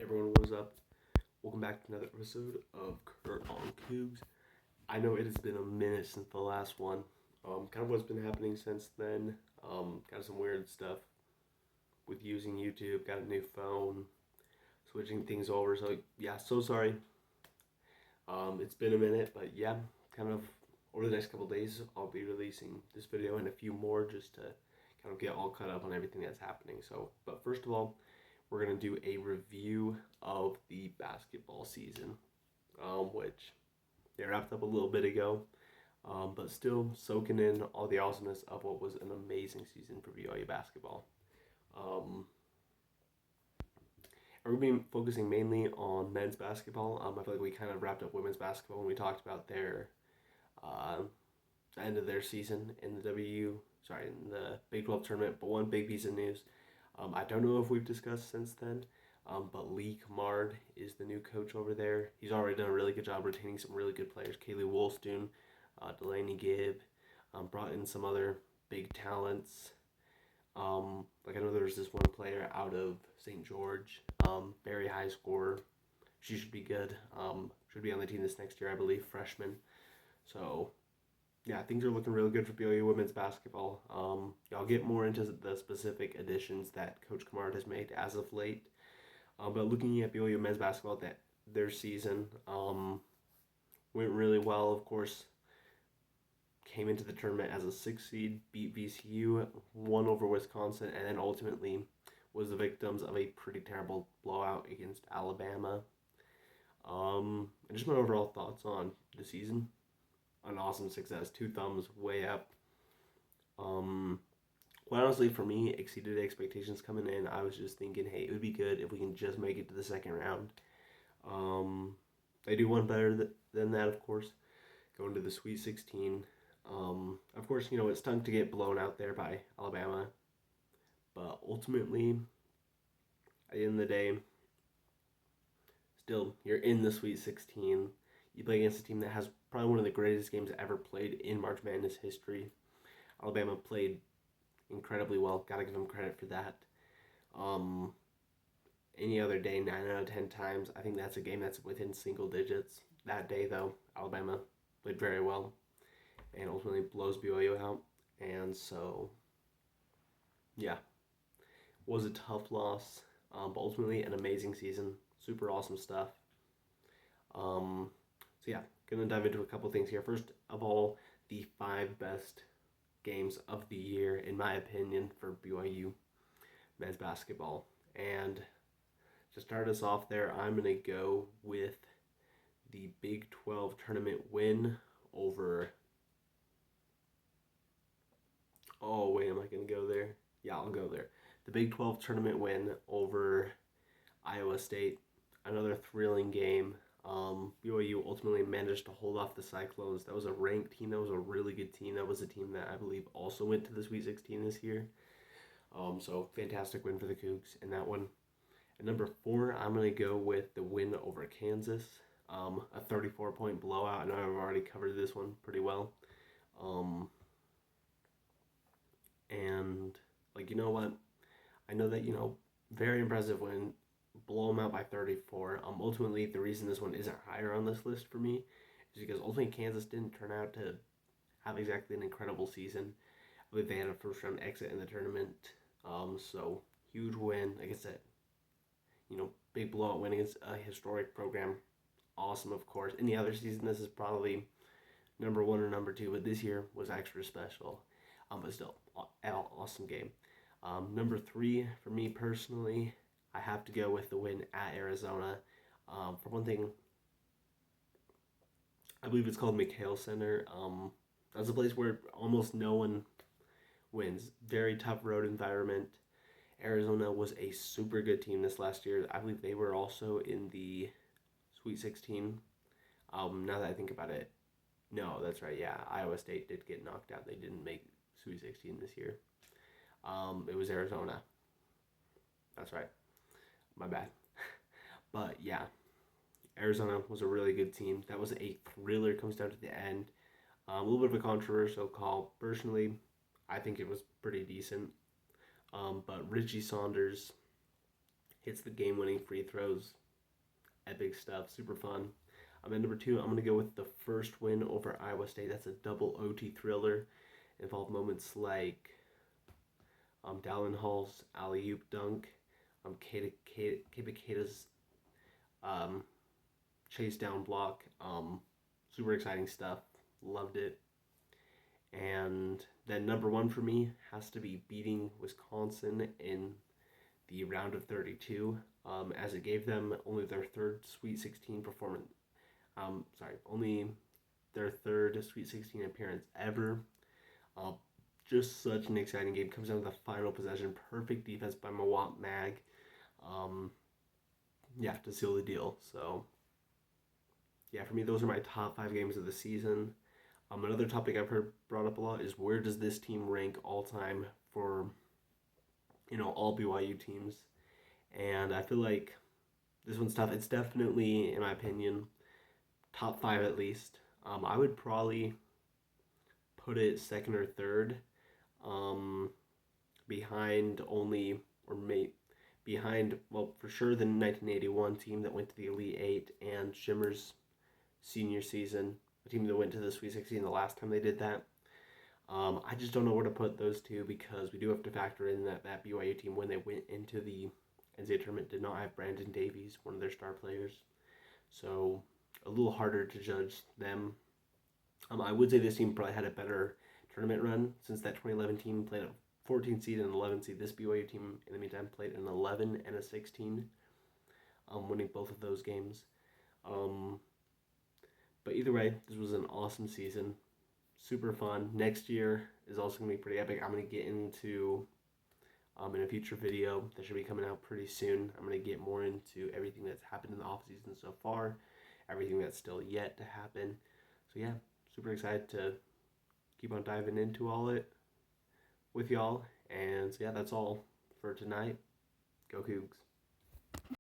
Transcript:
Everyone, what is up? Welcome back to another episode of Kurt on Cougs. I know it has been a minute since the last one. Kind of what's been happening since then. Got some weird stuff with using YouTube. Got a new phone, switching things over. So yeah, so sorry. It's been a minute, but yeah, kind of over the next couple of days, I'll be releasing this video and a few more just to kind of get all caught up on everything that's happening. So, but first of all, we're going to do a review of the basketball season, which they wrapped up a little bit ago, but still soaking in all the awesomeness of what was an amazing season for BYU basketball. We're going to be focusing mainly on men's basketball. I feel like we kind of wrapped up women's basketball when we talked about their end of their season in the in the Big 12 tournament. But one big piece of news, I don't know if we've discussed since then, but Lee Kamard is the new coach over there. He's already done a really good job retaining some really good players. Kaylee Woolstoon, Delaney Gibb, brought in some other big talents. Like I know there's this one player out of St. George, very high scorer. She should be good. Should be on the team this next year, I believe, freshman. So yeah, things are looking really good for BYU women's basketball. I'll get more into the specific additions that Coach Kamard has made as of late. But looking at BYU men's basketball, their season went really well. Of course, came into the tournament as a 6 seed, beat VCU, won over Wisconsin, and then ultimately was the victims of a pretty terrible blowout against Alabama. And just my overall thoughts on the season. An awesome success, 2 thumbs way up. Quite honestly, for me, exceeded expectations coming in. I was just thinking, hey, it would be good if we can just make it to the second round. They do one better than that, of course, going to the Sweet 16. Of course, it stunk to get blown out there by Alabama, but ultimately, at the end of the day, still, you're in the Sweet 16. You play against a team that has probably one of the greatest games ever played in March Madness history. Alabama played incredibly well. Gotta give them credit for that. Any other day, 9 out of 10 times, I think that's a game that's within single digits. That day, though, Alabama played very well and ultimately blows BYU out. And so, yeah, was a tough loss, but ultimately an amazing season. Super awesome stuff. So yeah, gonna dive into a couple things here. First of all, the 5 best games of the year, in my opinion, for BYU men's basketball. And to start us off there, I'm gonna go with the Big 12 tournament win over. Oh wait, am I gonna go there? Yeah, I'll go there. The Big 12 tournament win over Iowa State. Another thrilling game. BYU ultimately managed to hold off the Cyclones. That was a ranked team. That was a really good team. That was a team that I believe also went to the Sweet 16 this year. So fantastic win for the Cougs in that one. At number 4, I'm going to go with the win over Kansas. A 34-point blowout. I know I've already covered this one pretty well. And, you know what? I know that, very impressive win. Blow them out by 34. Ultimately, the reason this one isn't higher on this list for me is because ultimately Kansas didn't turn out to have exactly an incredible season. I believe they had a first-round exit in the tournament. So, huge win. Like I said, big blowout win against a historic program. Awesome, of course. Any other season, this is probably number 1 or number 2, but this year was extra special. But still, awesome game. Number 3, for me personally, I have to go with the win at Arizona. For one thing, I believe it's called McHale Center. That's a place where almost no one wins. Very tough road environment. Arizona was a super good team this last year. I believe they were also in the Sweet 16. Now that I think about it, no, that's right. Yeah, Iowa State did get knocked out. They didn't make Sweet 16 this year. It was Arizona. That's right. My bad. But yeah, Arizona was a really good team. That was a thriller. Comes down to the end. A little bit of a controversial call. Personally, I think it was pretty decent. But Richie Saunders hits the game-winning free throws. Epic stuff, super fun. At number 2, I'm going to go with the first win over Iowa State. That's a double OT thriller. Involved moments like Dallin Hall's alley-oop dunk, Keita's chase down block. Super exciting stuff. Loved it. And then number 1 for me has to be beating Wisconsin in the round of 32, as it gave them only their third Sweet 16 performance. Only their third Sweet 16 appearance ever. Just such an exciting game. Comes down to the final possession. Perfect defense by Mawat Mag. To seal the deal. So, yeah, for me, those are my top 5 games of the season. Another topic I've heard brought up a lot is where does this team rank all time for, all BYU teams? And I feel like this one's tough. It's definitely, in my opinion, top 5 at least. I would probably put it second or third, behind for sure the 1981 team that went to the Elite Eight and Shimmer's senior season, a team that went to the Sweet 16 the last time they did that. I just don't know where to put those two because we do have to factor in that BYU team, when they went into the NCAA tournament, did not have Brandon Davies, one of their star players. So a little harder to judge them. I would say this team probably had a better tournament run since that 2011 team played a 14 seed and 11 seed. This BYU team, in the meantime, played an 11 and a 16, winning both of those games. But either way, this was an awesome season. Super fun. Next year is also going to be pretty epic. I'm going to get into, in a future video that should be coming out pretty soon, I'm going to get more into everything that's happened in the offseason so far, everything that's still yet to happen. So yeah, super excited to keep on diving into all it with y'all. And so yeah, that's all for tonight. Go Cougs.